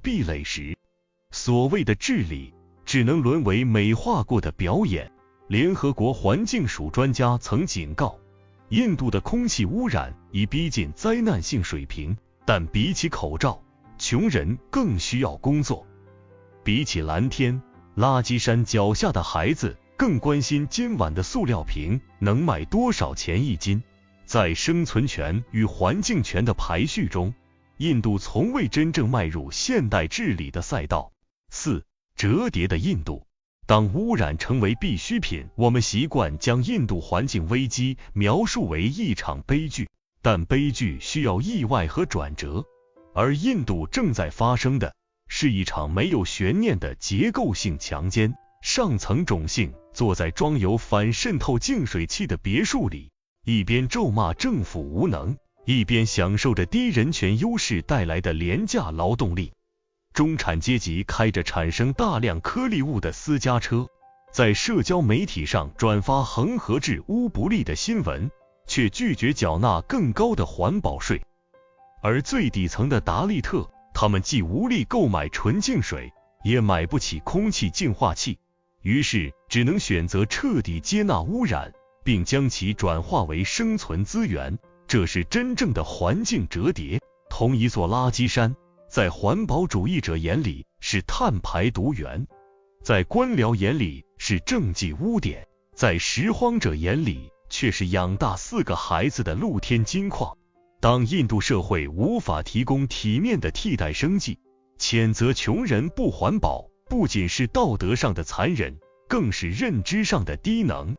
壁垒时，所谓的治理只能沦为美化过的表演。联合国环境署专家曾警告，印度的空气污染已逼近灾难性水平，但比起口罩，穷人更需要工作。比起蓝天，垃圾山脚下的孩子更关心今晚的塑料瓶能卖多少钱一斤。在生存权与环境权的排序中，印度从未真正迈入现代治理的赛道。4. 折叠的印度。当污染成为必需品，我们习惯将印度环境危机描述为一场悲剧，但悲剧需要意外和转折，而印度正在发生的是一场没有悬念的结构性强奸。上层种姓坐在装有反渗透净水器的别墅里，一边咒骂政府无能，一边享受着低人权优势带来的廉价劳动力。中产阶级开着产生大量颗粒物的私家车，在社交媒体上转发恒河治污不利的新闻，却拒绝缴纳更高的环保税。而最底层的达利特，他们既无力购买纯净水，也买不起空气净化器，于是只能选择彻底接纳污染，并将其转化为生存资源。这是真正的环境折叠。同一座垃圾山，在环保主义者眼里是碳排毒源，在官僚眼里是政绩污点，在拾荒者眼里却是养大4个孩子的露天金矿。当印度社会无法提供体面的替代生计，谴责穷人不环保不仅是道德上的残忍，更是认知上的低能。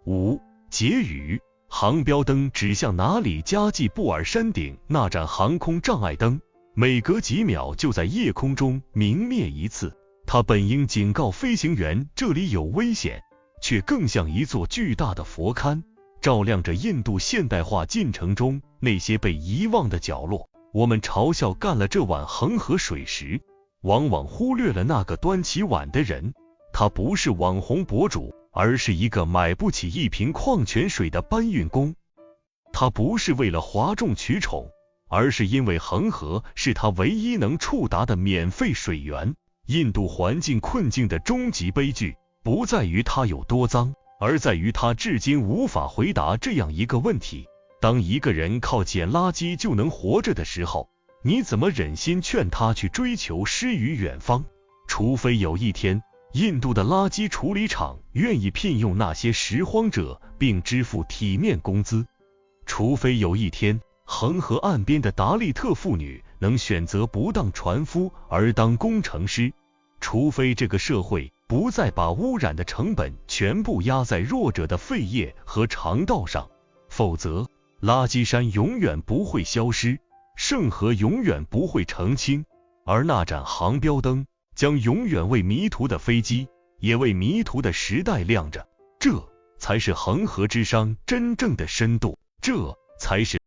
5. 结语。航标灯指向哪里？加济布尔山顶那盏航空障碍灯，每隔几秒就在夜空中明灭一次。它本应警告飞行员这里有危险，却更像一座巨大的佛龛，照亮着印度现代化进程中那些被遗忘的角落。我们嘲笑干了这碗恒河水时，往往忽略了那个端起碗的人。他不是网红博主，而是一个买不起一瓶矿泉水的搬运工。他不是为了哗众取宠，而是因为恒河是他唯一能触达的免费水源。印度环境困境的终极悲剧，不在于它有多脏，而在于它至今无法回答这样一个问题：当一个人靠捡垃圾就能活着的时候，你怎么忍心劝他去追求诗与远方？除非有一天，印度的垃圾处理厂愿意聘用那些拾荒者并支付体面工资，除非有一天，恒河岸边的达利特妇女能选择不当船夫而当工程师，除非这个社会不再把污染的成本全部压在弱者的肺叶和肠道上，否则垃圾山永远不会消失，圣河永远不会澄清，而那盏航标灯将永远为迷途的飞机，也为迷途的时代亮着。这才是恒河之殇真正的深度，这才是